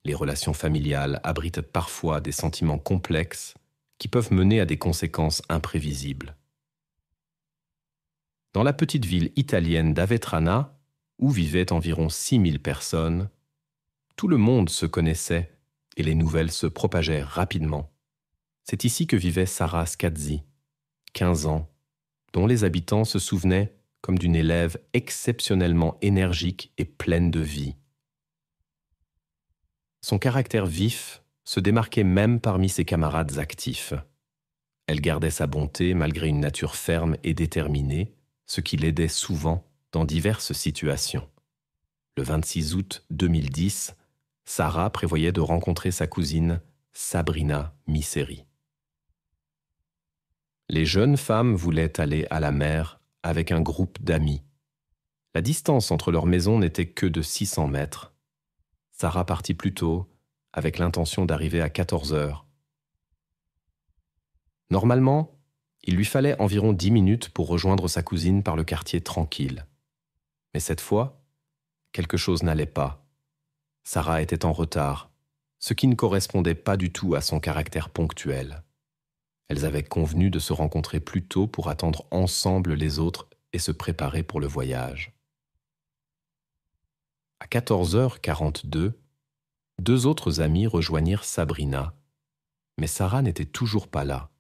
Les relations familiales abritent parfois des sentiments complexes qui peuvent mener à des conséquences imprévisibles. Dans la petite ville italienne d'Avetrana, où vivaient environ 6000 personnes, tout le monde se connaissait et les nouvelles se propagèrent rapidement. C'est ici que vivait Sara Scazzi, 15 ans, dont les habitants se souvenaient comme d'une élève exceptionnellement énergique et pleine de vie. Son caractère vif se démarquait même parmi ses camarades actifs. Elle gardait sa bonté malgré une nature ferme et déterminée, ce qui l'aidait souvent dans diverses situations. Le 26 août 2010, Sara prévoyait de rencontrer sa cousine Sabrina Misseri. Les jeunes femmes voulaient aller à la mer avec un groupe d'amis. La distance entre leurs maisons n'était que de 600 mètres. Sara partit plus tôt, avec l'intention d'arriver à 14 heures. Normalement, il lui fallait environ 10 minutes pour rejoindre sa cousine par le quartier tranquille. Mais cette fois, quelque chose n'allait pas. Sara était en retard, ce qui ne correspondait pas du tout à son caractère ponctuel. Elles avaient convenu de se rencontrer plus tôt pour attendre ensemble les autres et se préparer pour le voyage. À 14h42, deux autres amis rejoignirent Sabrina, mais Sara n'était toujours pas là.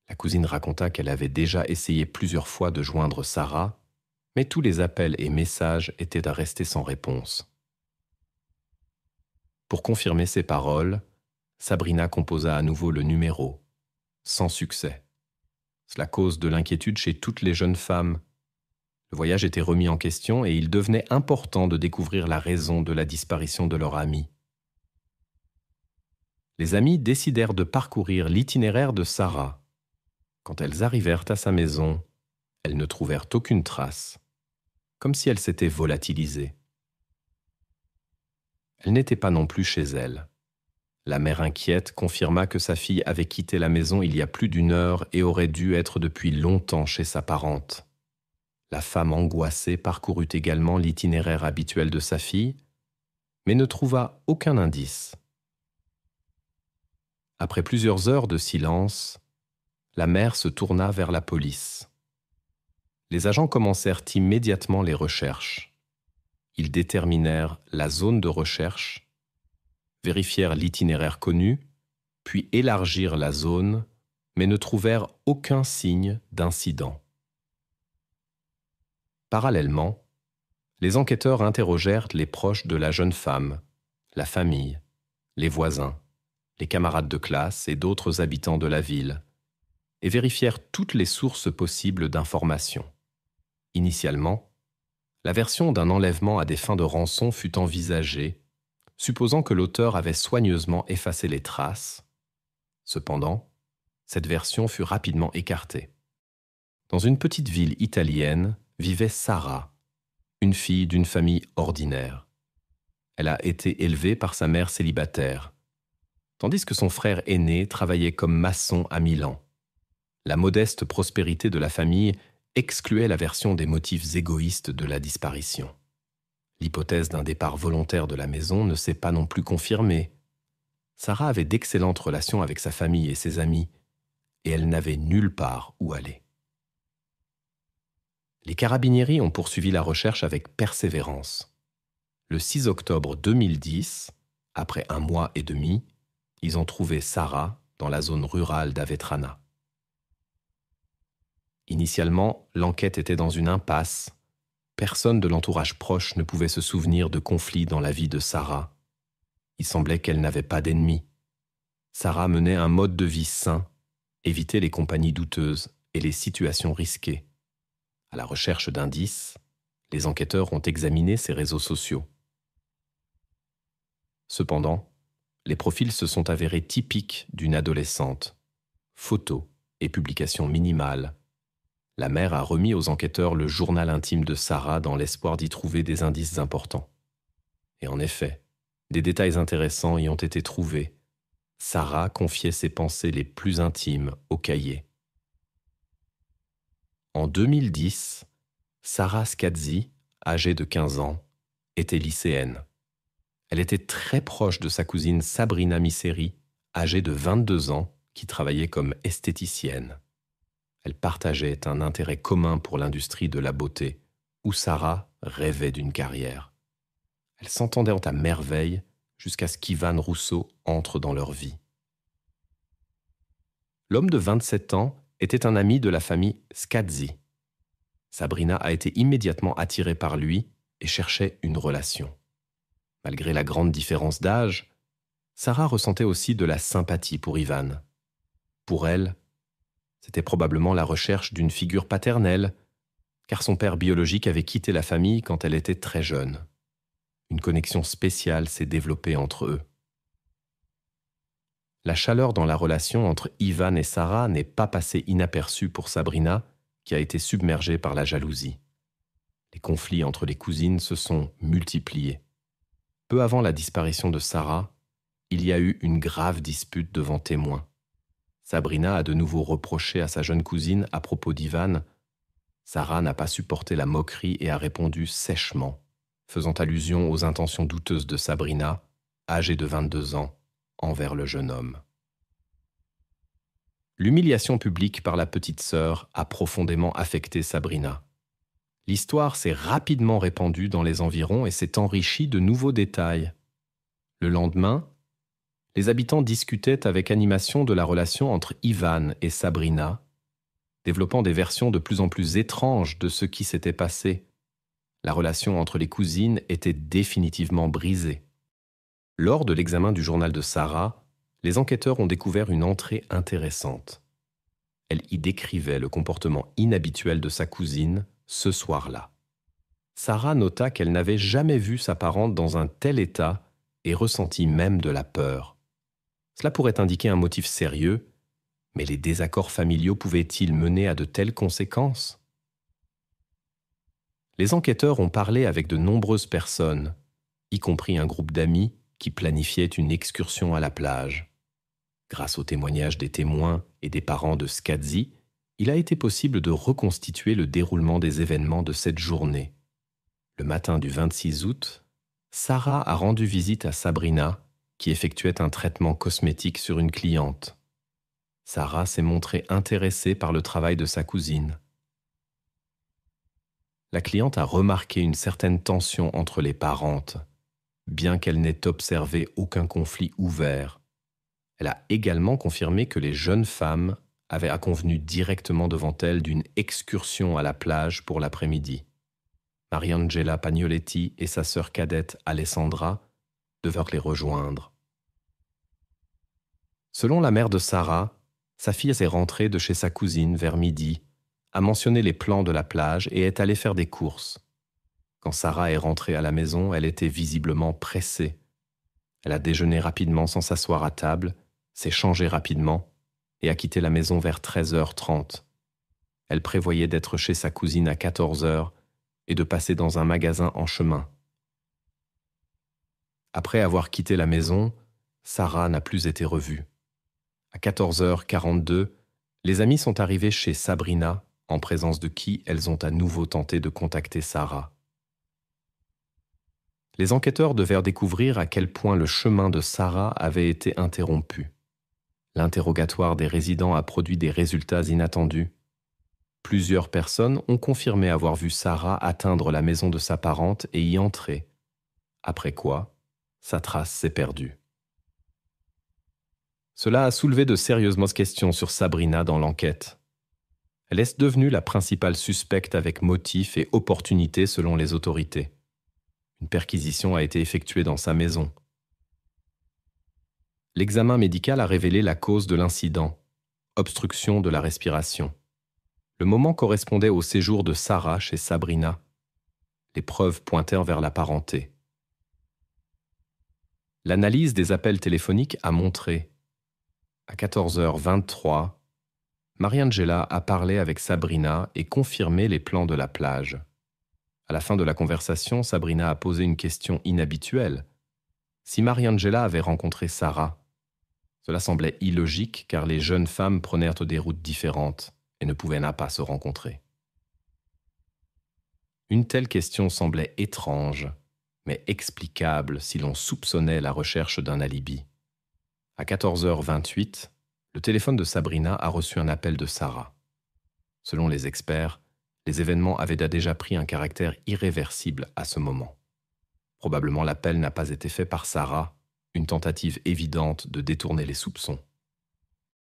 La cousine raconta qu'elle avait déjà essayé plusieurs fois de joindre Sara, mais tous les appels et messages étaient à rester sans réponse. Pour confirmer ses paroles, Sabrina composa à nouveau le numéro, sans succès. Cela cause de l'inquiétude chez toutes les jeunes femmes. Le voyage était remis en question et il devenait important de découvrir la raison de la disparition de leur amie. Les amis décidèrent de parcourir l'itinéraire de Sara. Quand elles arrivèrent à sa maison, elles ne trouvèrent aucune trace, comme si elle s'était volatilisée. Elle n'était pas non plus chez elle. La mère inquiète confirma que sa fille avait quitté la maison il y a plus d'1 heure et aurait dû être depuis longtemps chez sa parente. La femme angoissée parcourut également l'itinéraire habituel de sa fille, mais ne trouva aucun indice. Après plusieurs heures de silence, la mère se tourna vers la police. Les agents commencèrent immédiatement les recherches. Ils déterminèrent la zone de recherche, vérifièrent l'itinéraire connu, puis élargirent la zone, mais ne trouvèrent aucun signe d'incident. Parallèlement, les enquêteurs interrogèrent les proches de la jeune femme, la famille, les voisins, les camarades de classe et d'autres habitants de la ville, et vérifièrent toutes les sources possibles d'informations. Initialement, la version d'un enlèvement à des fins de rançon fut envisagée, supposant que l'auteur avait soigneusement effacé les traces. Cependant, cette version fut rapidement écartée. Dans une petite ville italienne vivait Sara, une fille d'une famille ordinaire. Elle a été élevée par sa mère célibataire, tandis que son frère aîné travaillait comme maçon à Milan. La modeste prospérité de la famille excluait la version des motifs égoïstes de la disparition. L'hypothèse d'un départ volontaire de la maison ne s'est pas non plus confirmée. Sara avait d'excellentes relations avec sa famille et ses amis, et elle n'avait nulle part où aller. Les carabinieri ont poursuivi la recherche avec persévérance. Le 6 octobre 2010, après 1 mois et demi, ils ont trouvé Sara dans la zone rurale d'Avetrana. Initialement, l'enquête était dans une impasse. Personne de l'entourage proche ne pouvait se souvenir de conflits dans la vie de Sara. Il semblait qu'elle n'avait pas d'ennemis. Sara menait un mode de vie sain, évitait les compagnies douteuses et les situations risquées. À la recherche d'indices, les enquêteurs ont examiné ses réseaux sociaux. Cependant, les profils se sont avérés typiques d'une adolescente. Photos et publications minimales. La mère a remis aux enquêteurs le journal intime de Sara dans l'espoir d'y trouver des indices importants. Et en effet, des détails intéressants y ont été trouvés. Sara confiait ses pensées les plus intimes au cahier. En 2010, Sara Scazzi, âgée de 15 ans, était lycéenne. Elle était très proche de sa cousine Sabrina Misseri, âgée de 22 ans, qui travaillait comme esthéticienne. Elles partageaient un intérêt commun pour l'industrie de la beauté, où Sarah rêvait d'une carrière. Elles s'entendaient à merveille jusqu'à ce qu'Ivan Rousseau entre dans leur vie. L'homme de 27 ans était un ami de la famille Scazzi. Sabrina a été immédiatement attirée par lui et cherchait une relation. Malgré la grande différence d'âge, Sarah ressentait aussi de la sympathie pour Ivan. Pour elle, c'était probablement la recherche d'une figure paternelle, car son père biologique avait quitté la famille quand elle était très jeune. Une connexion spéciale s'est développée entre eux. La chaleur dans la relation entre Ivan et Sarah n'est pas passée inaperçue pour Sabrina, qui a été submergée par la jalousie. Les conflits entre les cousines se sont multipliés. Peu avant la disparition de Sarah, il y a eu une grave dispute devant témoins. Sabrina a de nouveau reproché à sa jeune cousine à propos d'Ivan. Sarah n'a pas supporté la moquerie et a répondu sèchement, faisant allusion aux intentions douteuses de Sabrina, âgée de 22 ans, envers le jeune homme. L'humiliation publique par la petite sœur a profondément affecté Sabrina. L'histoire s'est rapidement répandue dans les environs et s'est enrichie de nouveaux détails. Le lendemain, les habitants discutaient avec animation de la relation entre Ivan et Sabrina, développant des versions de plus en plus étranges de ce qui s'était passé. La relation entre les cousines était définitivement brisée. Lors de l'examen du journal de Sarah, les enquêteurs ont découvert une entrée intéressante. Elle y décrivait le comportement inhabituel de sa cousine ce soir-là. Sarah nota qu'elle n'avait jamais vu sa parente dans un tel état et ressentit même de la peur. Cela pourrait indiquer un motif sérieux, mais les désaccords familiaux pouvaient-ils mener à de telles conséquences? Les enquêteurs ont parlé avec de nombreuses personnes, y compris un groupe d'amis qui planifiait une excursion à la plage. Grâce aux témoignages des témoins et des parents de Scazzi, il a été possible de reconstituer le déroulement des événements de cette journée. Le matin du 26 août, Sarah a rendu visite à Sabrina, qui effectuait un traitement cosmétique sur une cliente. Sarah s'est montrée intéressée par le travail de sa cousine. La cliente a remarqué une certaine tension entre les parentes, bien qu'elle n'ait observé aucun conflit ouvert. Elle a également confirmé que les jeunes femmes avaient convenu directement devant elle d'une excursion à la plage pour l'après-midi. Mariangela Pagnoletti et sa sœur cadette Alessandra devinrent les rejoindre. Selon la mère de Sarah, sa fille est rentrée de chez sa cousine vers midi, a mentionné les plans de la plage et est allée faire des courses. Quand Sarah est rentrée à la maison, elle était visiblement pressée. Elle a déjeuné rapidement sans s'asseoir à table, s'est changée rapidement et a quitté la maison vers 13h30. Elle prévoyait d'être chez sa cousine à 14h et de passer dans un magasin en chemin. Après avoir quitté la maison, Sarah n'a plus été revue. À 14h42, les amis sont arrivés chez Sabrina, en présence de qui elles ont à nouveau tenté de contacter Sarah. Les enquêteurs devaient découvrir à quel point le chemin de Sarah avait été interrompu. L'interrogatoire des résidents a produit des résultats inattendus. Plusieurs personnes ont confirmé avoir vu Sarah atteindre la maison de sa parente et y entrer. Après quoi, sa trace s'est perdue. Cela a soulevé de sérieuses questions sur Sabrina dans l'enquête. Elle est devenue la principale suspecte avec motif et opportunité selon les autorités. Une perquisition a été effectuée dans sa maison. L'examen médical a révélé la cause de l'incident, obstruction de la respiration. Le moment correspondait au séjour de Sarah chez Sabrina. Les preuves pointèrent vers la parenté. L'analyse des appels téléphoniques a montré, à 14h23, Mariangela a parlé avec Sabrina et confirmé les plans de la plage. À la fin de la conversation, Sabrina a posé une question inhabituelle. Si Mariangela avait rencontré Sarah, cela semblait illogique car les jeunes femmes prenaient des routes différentes et ne pouvaient pas se rencontrer. Une telle question semblait étrange, mais explicable si l'on soupçonnait la recherche d'un alibi. À 14h28, le téléphone de Sabrina a reçu un appel de Sarah. Selon les experts, les événements avaient déjà pris un caractère irréversible à ce moment. Probablement l'appel n'a pas été fait par Sarah, une tentative évidente de détourner les soupçons.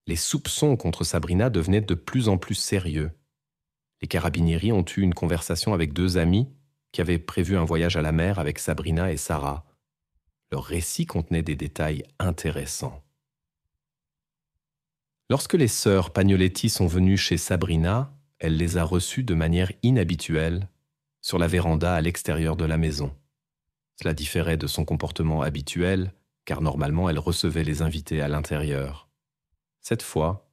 Les soupçons contre Sabrina devenaient de plus en plus sérieux. Les carabinieri ont eu une conversation avec deux amis qui avaient prévu un voyage à la mer avec Sabrina et Sarah. Leur récit contenait des détails intéressants. Lorsque les sœurs Pagnoletti sont venues chez Sabrina, elle les a reçues de manière inhabituelle sur la véranda à l'extérieur de la maison. Cela différait de son comportement habituel, car normalement elle recevait les invités à l'intérieur. Cette fois,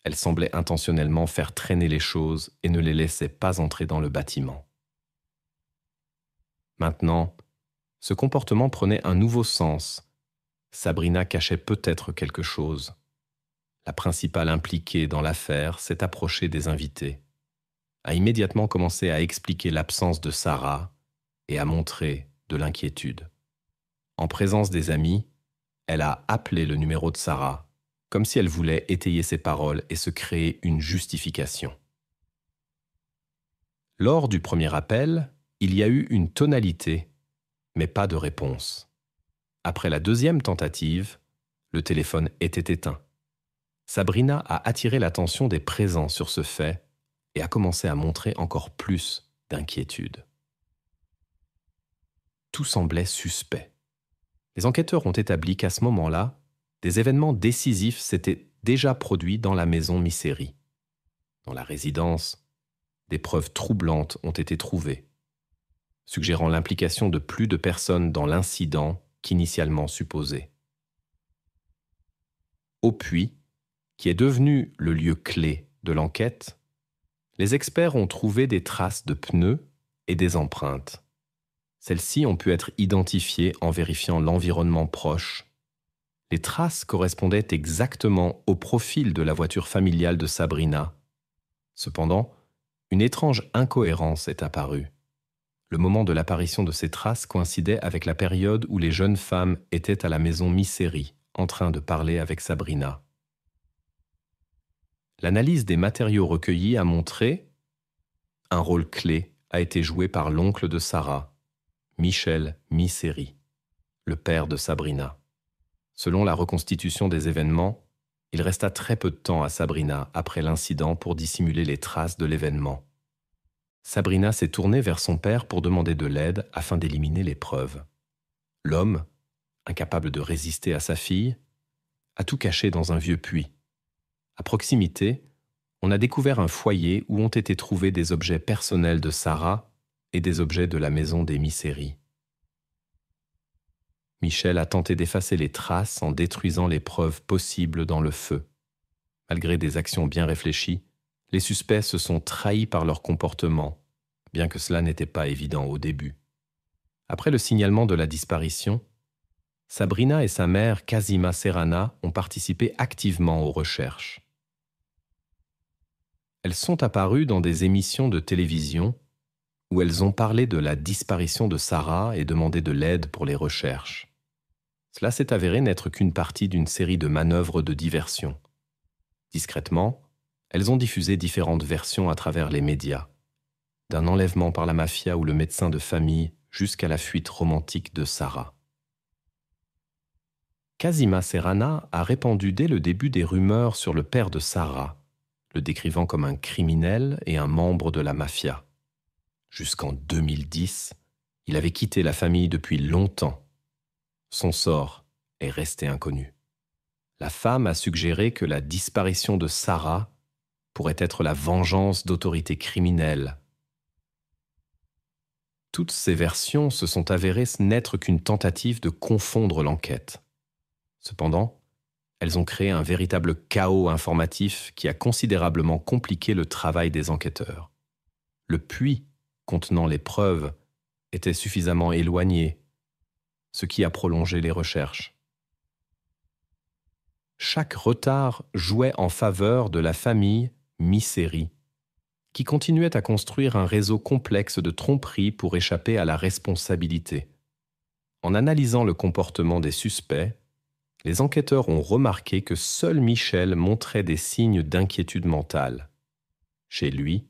elle semblait intentionnellement faire traîner les choses et ne les laissait pas entrer dans le bâtiment. Maintenant, ce comportement prenait un nouveau sens. Sabrina cachait peut-être quelque chose. La principale impliquée dans l'affaire s'est approchée des invités, a immédiatement commencé à expliquer l'absence de Sarah et à montrer de l'inquiétude. En présence des amis, elle a appelé le numéro de Sarah, comme si elle voulait étayer ses paroles et se créer une justification. Lors du premier appel, il y a eu une tonalité, mais pas de réponse. Après la deuxième tentative, le téléphone était éteint. Sabrina a attiré l'attention des présents sur ce fait et a commencé à montrer encore plus d'inquiétude. Tout semblait suspect. Les enquêteurs ont établi qu'à ce moment-là, des événements décisifs s'étaient déjà produits dans la maison Misery. Dans la résidence, des preuves troublantes ont été trouvées, suggérant l'implication de plus de personnes dans l'incident qu'initialement supposé. Au puits, qui est devenu le lieu clé de l'enquête, les experts ont trouvé des traces de pneus et des empreintes. Celles-ci ont pu être identifiées en vérifiant l'environnement proche. Les traces correspondaient exactement au profil de la voiture familiale de Sabrina. Cependant, une étrange incohérence est apparue. Le moment de l'apparition de ces traces coïncidait avec la période où les jeunes femmes étaient à la maison Misery, en train de parler avec Sabrina. L'analyse des matériaux recueillis a montré un rôle clé a été joué par l'oncle de Sarah, Michel Misery, le père de Sabrina. Selon la reconstitution des événements, il resta très peu de temps à Sabrina après l'incident pour dissimuler les traces de l'événement. Sabrina s'est tournée vers son père pour demander de l'aide afin d'éliminer les preuves. L'homme, incapable de résister à sa fille, a tout caché dans un vieux puits. À proximité, on a découvert un foyer où ont été trouvés des objets personnels de Sarah et des objets de la maison des Misery. Michel a tenté d'effacer les traces en détruisant les preuves possibles dans le feu. Malgré des actions bien réfléchies, les suspects se sont trahis par leur comportement, bien que cela n'était pas évident au début. Après le signalement de la disparition, Sabrina et sa mère Casima Serrana ont participé activement aux recherches. Elles sont apparues dans des émissions de télévision où elles ont parlé de la disparition de Sarah et demandé de l'aide pour les recherches. Cela s'est avéré n'être qu'une partie d'une série de manœuvres de diversion. Discrètement, elles ont diffusé différentes versions à travers les médias, d'un enlèvement par la mafia ou le médecin de famille jusqu'à la fuite romantique de Sarah. Casima Serrana a répandu dès le début des rumeurs sur le père de Sarah, le décrivant comme un criminel et un membre de la mafia. Jusqu'en 2010, il avait quitté la famille depuis longtemps. Son sort est resté inconnu. La femme a suggéré que la disparition de Sarah pourrait être la vengeance d'autorités criminelles. Toutes ces versions se sont avérées n'être qu'une tentative de confondre l'enquête. Cependant, elles ont créé un véritable chaos informatif qui a considérablement compliqué le travail des enquêteurs. Le puits contenant les preuves était suffisamment éloigné, ce qui a prolongé les recherches. Chaque retard jouait en faveur de la famille Misery, qui continuait à construire un réseau complexe de tromperies pour échapper à la responsabilité. En analysant le comportement des suspects, les enquêteurs ont remarqué que seul Michel montrait des signes d'inquiétude mentale. Chez lui,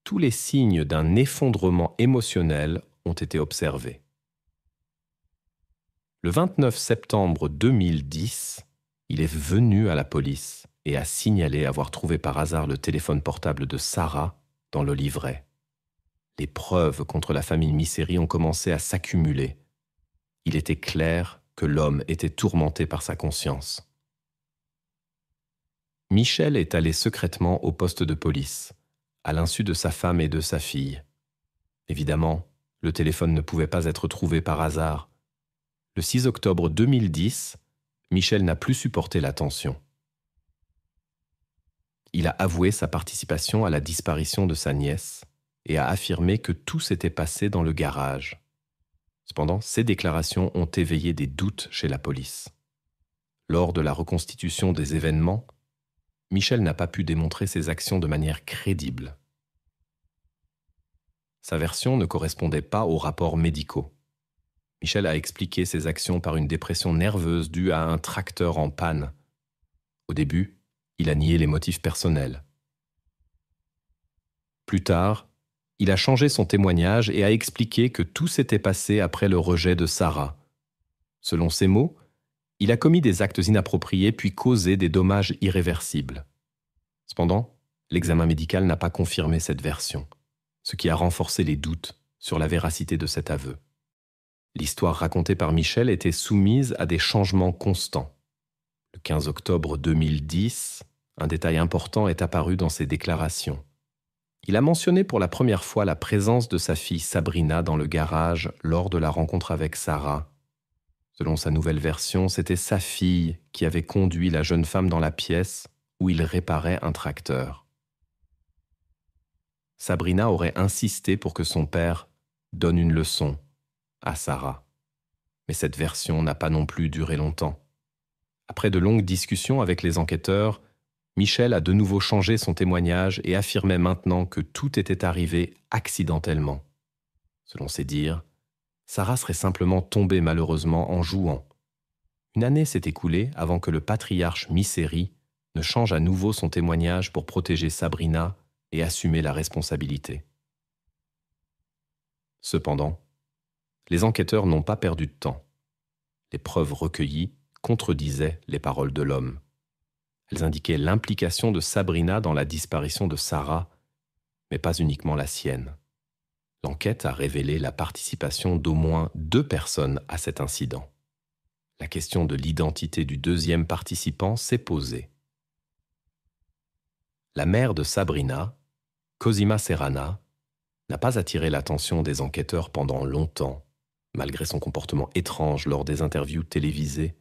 tous les signes d'un effondrement émotionnel ont été observés. Le 29 septembre 2010, il est venu à la police et a signalé avoir trouvé par hasard le téléphone portable de Sarah dans le livret. Les preuves contre la famille Misseri ont commencé à s'accumuler. Il était clair que l'homme était tourmenté par sa conscience. Michel est allé secrètement au poste de police, à l'insu de sa femme et de sa fille. Évidemment, le téléphone ne pouvait pas être trouvé par hasard. Le 6 octobre 2010, Michel n'a plus supporté la tension. Il a avoué sa participation à la disparition de sa nièce et a affirmé que tout s'était passé dans le garage. Cependant, ces déclarations ont éveillé des doutes chez la police. Lors de la reconstitution des événements, Michel n'a pas pu démontrer ses actions de manière crédible. Sa version ne correspondait pas aux rapports médicaux. Michel a expliqué ses actions par une dépression nerveuse due à un tracteur en panne. Au début, il a nié les motifs personnels. Plus tard, il a changé son témoignage et a expliqué que tout s'était passé après le rejet de Sarah. Selon ses mots, il a commis des actes inappropriés puis causé des dommages irréversibles. Cependant, l'examen médical n'a pas confirmé cette version, ce qui a renforcé les doutes sur la véracité de cet aveu. L'histoire racontée par Michel était soumise à des changements constants. Le 15 octobre 2010, un détail important est apparu dans ses déclarations. Il a mentionné pour la première fois la présence de sa fille Sabrina dans le garage lors de la rencontre avec Sarah. Selon sa nouvelle version, c'était sa fille qui avait conduit la jeune femme dans la pièce où il réparait un tracteur. Sabrina aurait insisté pour que son père donne une leçon à Sarah. Mais cette version n'a pas non plus duré longtemps. Après de longues discussions avec les enquêteurs, Michel a de nouveau changé son témoignage et affirmait maintenant que tout était arrivé accidentellement. Selon ses dires, Sarah serait simplement tombée malheureusement en jouant. Une année s'est écoulée avant que le patriarche Misseri ne change à nouveau son témoignage pour protéger Sabrina et assumer la responsabilité. Cependant, les enquêteurs n'ont pas perdu de temps. Les preuves recueillies contredisaient les paroles de l'homme. Elles indiquaient l'implication de Sabrina dans la disparition de Sarah, mais pas uniquement la sienne. L'enquête a révélé la participation d'au moins 2 personnes à cet incident. La question de l'identité du deuxième participant s'est posée. La mère de Sabrina, Cosima Serrana, n'a pas attiré l'attention des enquêteurs pendant longtemps. Malgré son comportement étrange lors des interviews télévisées,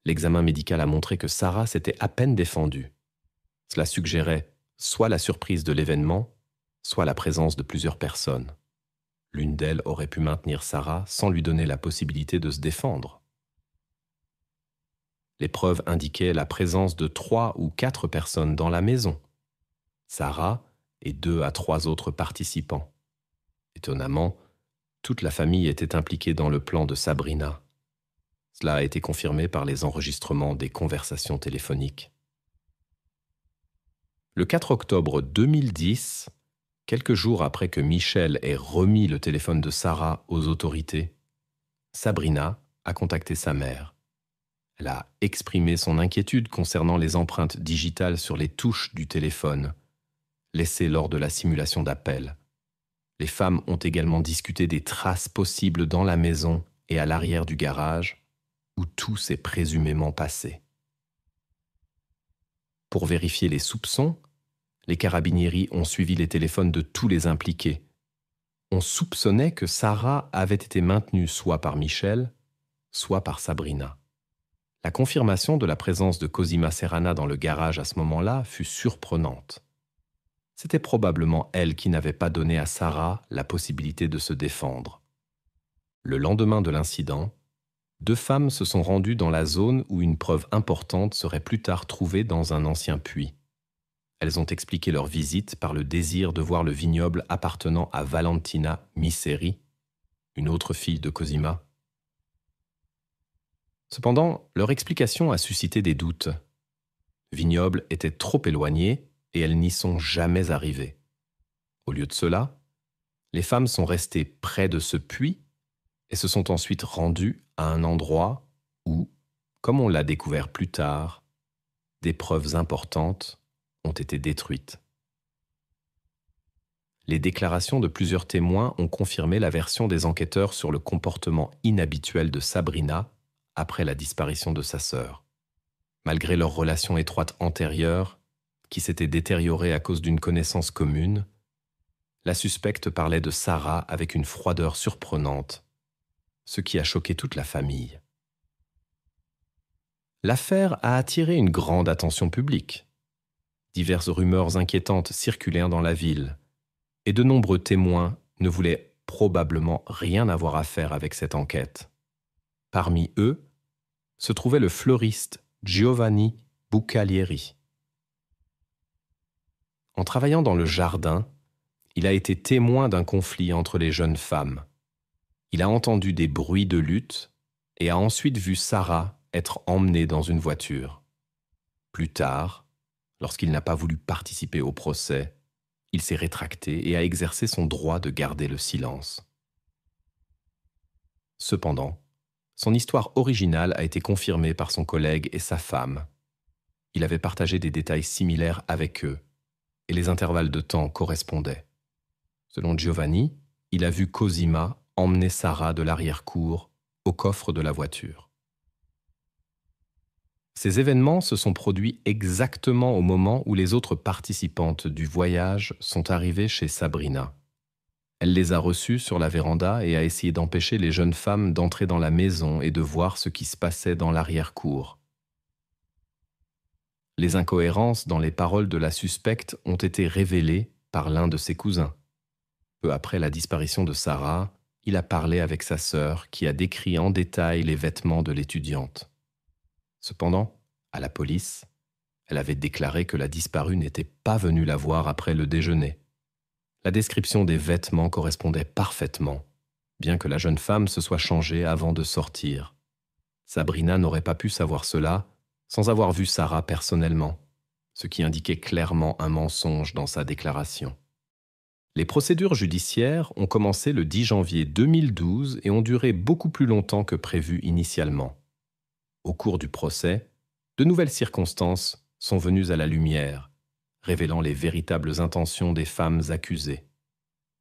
l'examen médical a montré que Sarah s'était à peine défendue. Cela suggérait soit la surprise de l'événement, soit la présence de plusieurs personnes. L'une d'elles aurait pu maintenir Sarah sans lui donner la possibilité de se défendre. Les preuves indiquaient la présence de 3 ou 4 personnes dans la maison. Sarah et 2 à 3 autres participants. Étonnamment, toute la famille était impliquée dans le plan de Sabrina. Cela a été confirmé par les enregistrements des conversations téléphoniques. Le 4 octobre 2010, quelques jours après que Michel ait remis le téléphone de Sarah aux autorités, Sabrina a contacté sa mère. Elle a exprimé son inquiétude concernant les empreintes digitales sur les touches du téléphone, laissées lors de la simulation d'appel. Les femmes ont également discuté des traces possibles dans la maison et à l'arrière du garage, où tout s'est présumément passé. Pour vérifier les soupçons, les carabinieri ont suivi les téléphones de tous les impliqués. On soupçonnait que Sarah avait été maintenue soit par Michel, soit par Sabrina. La confirmation de la présence de Cosima Serrana dans le garage à ce moment-là fut surprenante. C'était probablement elle qui n'avait pas donné à Sarah la possibilité de se défendre. Le lendemain de l'incident, 2 femmes se sont rendues dans la zone où une preuve importante serait plus tard trouvée dans un ancien puits. Elles ont expliqué leur visite par le désir de voir le vignoble appartenant à Valentina Misseri, une autre fille de Cosima. Cependant, leur explication a suscité des doutes. Vignoble était trop éloigné et elles n'y sont jamais arrivées. Au lieu de cela, les femmes sont restées près de ce puits et se sont ensuite rendues à un endroit où, comme on l'a découvert plus tard, des preuves importantes ont été détruites. Les déclarations de plusieurs témoins ont confirmé la version des enquêteurs sur le comportement inhabituel de Sabrina après la disparition de sa sœur. Malgré leur relation étroite antérieure, qui s'était détériorée à cause d'une connaissance commune, la suspecte parlait de Sarah avec une froideur surprenante, ce qui a choqué toute la famille. L'affaire a attiré une grande attention publique. Diverses rumeurs inquiétantes circulèrent dans la ville, et de nombreux témoins ne voulaient probablement rien avoir à faire avec cette enquête. Parmi eux se trouvait le fleuriste Giovanni Bucalieri. En travaillant dans le jardin, il a été témoin d'un conflit entre les jeunes femmes. Il a entendu des bruits de lutte et a ensuite vu Sarah être emmenée dans une voiture. Plus tard, lorsqu'il n'a pas voulu participer au procès, il s'est rétracté et a exercé son droit de garder le silence. Cependant, son histoire originale a été confirmée par son collègue et sa femme. Il avait partagé des détails similaires avec eux, et les intervalles de temps correspondaient. Selon Giovanni, il a vu Cosima emmener Sarah de l'arrière-cour au coffre de la voiture. Ces événements se sont produits exactement au moment où les autres participantes du voyage sont arrivées chez Sabrina. Elle les a reçues sur la véranda et a essayé d'empêcher les jeunes femmes d'entrer dans la maison et de voir ce qui se passait dans l'arrière-cour. Les incohérences dans les paroles de la suspecte ont été révélées par l'un de ses cousins. Peu après la disparition de Sarah, il a parlé avec sa sœur qui a décrit en détail les vêtements de l'étudiante. Cependant, à la police, elle avait déclaré que la disparue n'était pas venue la voir après le déjeuner. La description des vêtements correspondait parfaitement, bien que la jeune femme se soit changée avant de sortir. Sabrina n'aurait pas pu savoir cela sans avoir vu Sarah personnellement, ce qui indiquait clairement un mensonge dans sa déclaration. Les procédures judiciaires ont commencé le 10 janvier 2012 et ont duré beaucoup plus longtemps que prévu initialement. Au cours du procès, de nouvelles circonstances sont venues à la lumière, révélant les véritables intentions des femmes accusées.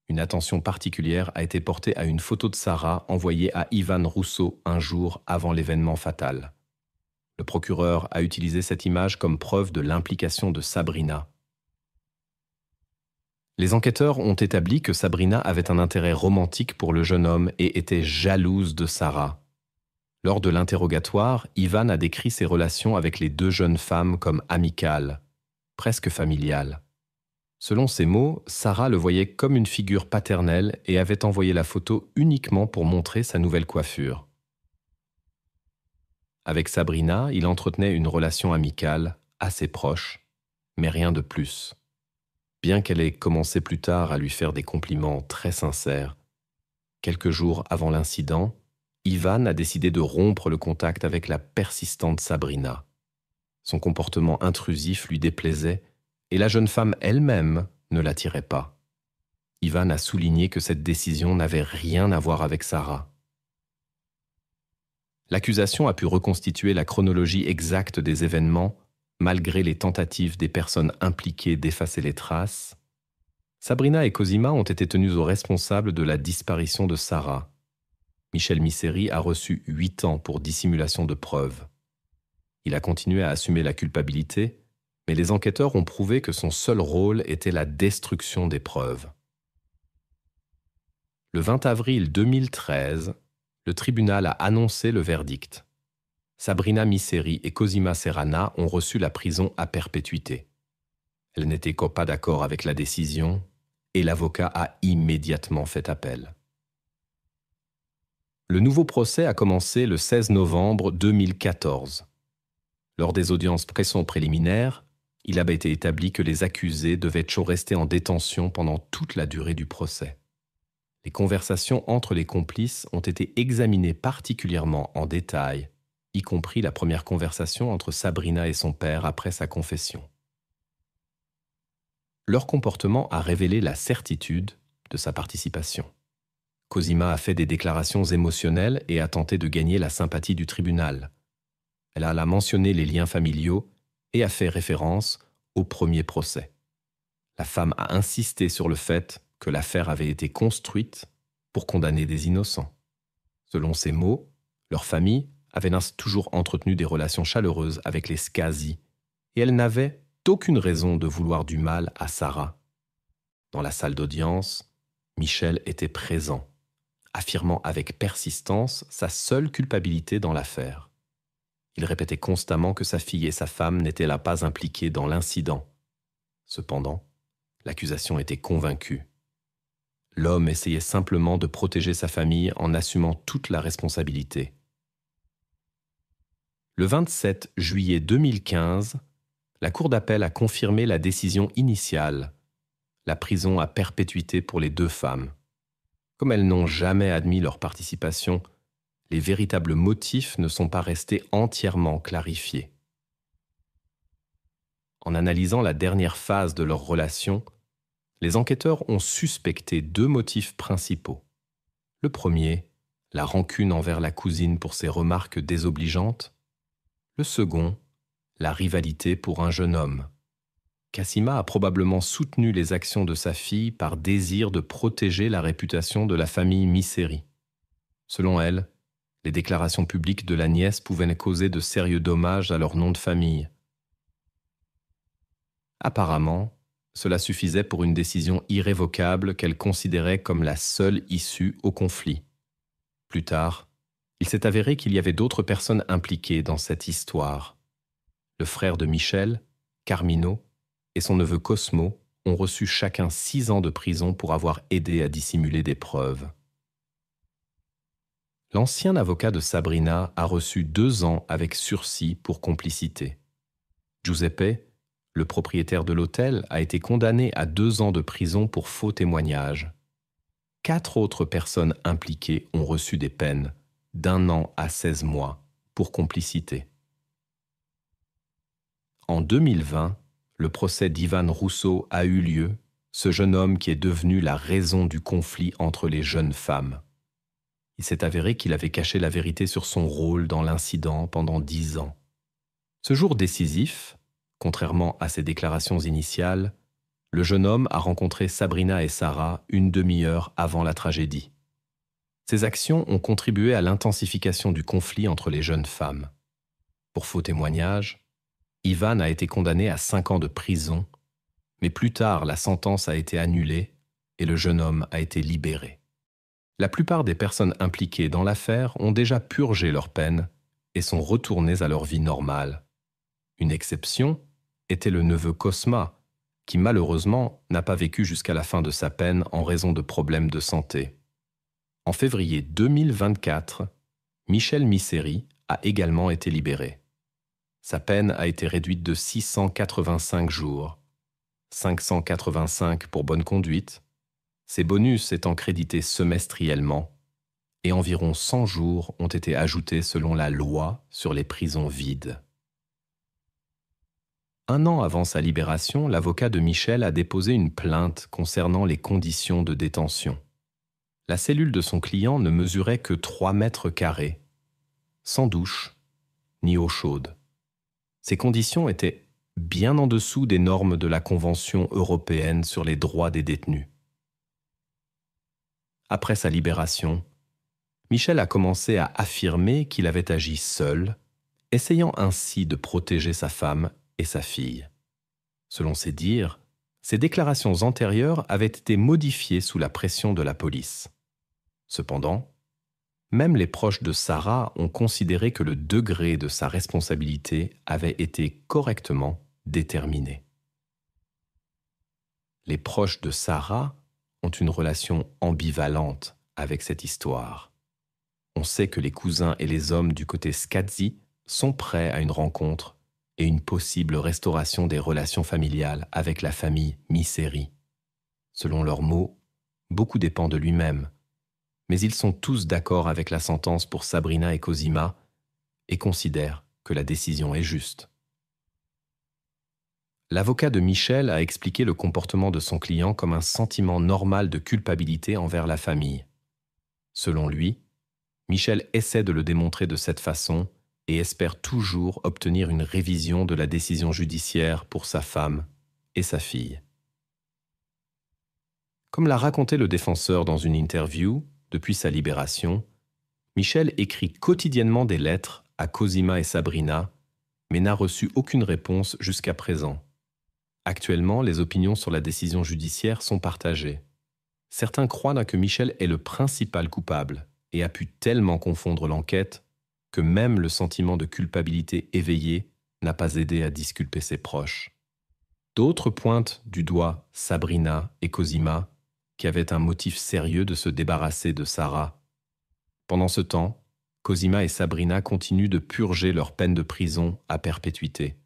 Une attention particulière a été portée à une photo de Sarah envoyée à Ivan Rousseau un jour avant l'événement fatal. Le procureur a utilisé cette image comme preuve de l'implication de Sabrina. Les enquêteurs ont établi que Sabrina avait un intérêt romantique pour le jeune homme et était jalouse de Sarah. Lors de l'interrogatoire, Ivan a décrit ses relations avec les deux jeunes femmes comme amicales, presque familiales. Selon ses mots, Sarah le voyait comme une figure paternelle et avait envoyé la photo uniquement pour montrer sa nouvelle coiffure. Avec Sabrina, il entretenait une relation amicale, assez proche, mais rien de plus. Bien qu'elle ait commencé plus tard à lui faire des compliments très sincères, quelques jours avant l'incident, Ivan a décidé de rompre le contact avec la persistante Sabrina. Son comportement intrusif lui déplaisait et la jeune femme elle-même ne l'attirait pas. Ivan a souligné que cette décision n'avait rien à voir avec Sarah. L'accusation a pu reconstituer la chronologie exacte des événements malgré les tentatives des personnes impliquées d'effacer les traces. Sabrina et Cosima ont été tenus aux responsables de la disparition de Sarah. Michel Misseri a reçu 8 ans pour dissimulation de preuves. Il a continué à assumer la culpabilité, mais les enquêteurs ont prouvé que son seul rôle était la destruction des preuves. Le 20 avril 2013, le tribunal a annoncé le verdict. Sabrina Misseri et Cosima Serrana ont reçu la prison à perpétuité. Elles n'étaient pas d'accord avec la décision et l'avocat a immédiatement fait appel. Le nouveau procès a commencé le 16 novembre 2014. Lors des audiences préliminaires, il avait été établi que les accusés devaient rester en détention pendant toute la durée du procès. Les conversations entre les complices ont été examinées particulièrement en détail y compris la première conversation entre Sabrina et son père après sa confession. Leur comportement a révélé la certitude de sa participation. Cosima a fait des déclarations émotionnelles et a tenté de gagner la sympathie du tribunal. Elle a mentionné les liens familiaux et a fait référence au premier procès. La femme a insisté sur le fait que l'affaire avait été construite pour condamner des innocents. Selon ses mots, leur famille avait toujours entretenu des relations chaleureuses avec les Scasi et elle n'avait aucune raison de vouloir du mal à Sarah. Dans la salle d'audience, Michel était présent, affirmant avec persistance sa seule culpabilité dans l'affaire. Il répétait constamment que sa fille et sa femme n'étaient là pas impliquées dans l'incident. Cependant, l'accusation était convaincue. L'homme essayait simplement de protéger sa famille en assumant toute la responsabilité. Le 27 juillet 2015, la Cour d'appel a confirmé la décision initiale, la prison à perpétuité pour les deux femmes. Comme elles n'ont jamais admis leur participation, les véritables motifs ne sont pas restés entièrement clarifiés. En analysant la dernière phase de leur relation, les enquêteurs ont suspecté deux motifs principaux. Le premier, la rancune envers la cousine pour ses remarques désobligeantes. Le second, la rivalité pour un jeune homme. Cassima a probablement soutenu les actions de sa fille par désir de protéger la réputation de la famille Misseri. Selon elle, les déclarations publiques de la nièce pouvaient causer de sérieux dommages à leur nom de famille. Apparemment, cela suffisait pour une décision irrévocable qu'elle considérait comme la seule issue au conflit. Plus tard, il s'est avéré qu'il y avait d'autres personnes impliquées dans cette histoire. Le frère de Michel, Carmino, et son neveu Cosmo ont reçu chacun 6 ans de prison pour avoir aidé à dissimuler des preuves. L'ancien avocat de Sabrina a reçu 2 ans avec sursis pour complicité. Giuseppe, le propriétaire de l'hôtel, a été condamné à 2 ans de prison pour faux témoignages. 4 autres personnes impliquées ont reçu des peines d'1 an à 16 mois pour complicité. En 2020, le procès d'Ivan Rousseau a eu lieu, ce jeune homme qui est devenu la raison du conflit entre les jeunes femmes. Il s'est avéré qu'il avait caché la vérité sur son rôle dans l'incident pendant 10 ans. Ce jour décisif, contrairement à ses déclarations initiales, le jeune homme a rencontré Sabrina et Sarah une demi-heure avant la tragédie. Ces actions ont contribué à l'intensification du conflit entre les jeunes femmes. Pour faux témoignage, Ivan a été condamné à 5 ans de prison, mais plus tard la sentence a été annulée et le jeune homme a été libéré. La plupart des personnes impliquées dans l'affaire ont déjà purgé leur peine et sont retournées à leur vie normale. Une exception était le neveu Cosma, qui malheureusement n'a pas vécu jusqu'à la fin de sa peine en raison de problèmes de santé. En février 2024, Michel Misseri a également été libéré. Sa peine a été réduite de 685 jours, 585 pour bonne conduite, ses bonus étant crédités semestriellement, et environ 100 jours ont été ajoutés selon la loi sur les prisons vides. 1 an avant sa libération, l'avocat de Michel a déposé une plainte concernant les conditions de détention. La cellule de son client ne mesurait que 3 mètres carrés, sans douche ni eau chaude. Ces conditions étaient bien en dessous des normes de la Convention européenne sur les droits des détenus. Après sa libération, Michel a commencé à affirmer qu'il avait agi seul, essayant ainsi de protéger sa femme et sa fille. Selon ses dires, ses déclarations antérieures avaient été modifiées sous la pression de la police. Cependant, même les proches de Sarah ont considéré que le degré de sa responsabilité avait été correctement déterminé. Les proches de Sarah ont une relation ambivalente avec cette histoire. On sait que les cousins et les hommes du côté Scazzi sont prêts à une rencontre et une possible restauration des relations familiales avec la famille Misseri. Selon leurs mots, beaucoup dépend de lui-même, mais ils sont tous d'accord avec la sentence pour Sabrina et Cosima et considère que la décision est juste. L'avocat de Michel a expliqué le comportement de son client comme un sentiment normal de culpabilité envers la famille. Selon lui, Michel essaie de le démontrer de cette façon et espère toujours obtenir une révision de la décision judiciaire pour sa femme et sa fille. Comme l'a raconté le défenseur dans une interview, depuis sa libération, Michel écrit quotidiennement des lettres à Cosima et Sabrina, mais n'a reçu aucune réponse jusqu'à présent. Actuellement, les opinions sur la décision judiciaire sont partagées. Certains croient que Michel est le principal coupable et a pu tellement confondre l'enquête que même le sentiment de culpabilité éveillé n'a pas aidé à disculper ses proches. D'autres pointent du doigt Sabrina et Cosima, qui avaient un motif sérieux de se débarrasser de Sarah. Pendant ce temps, Cosima et Sabrina continuent de purger leur peine de prison à perpétuité.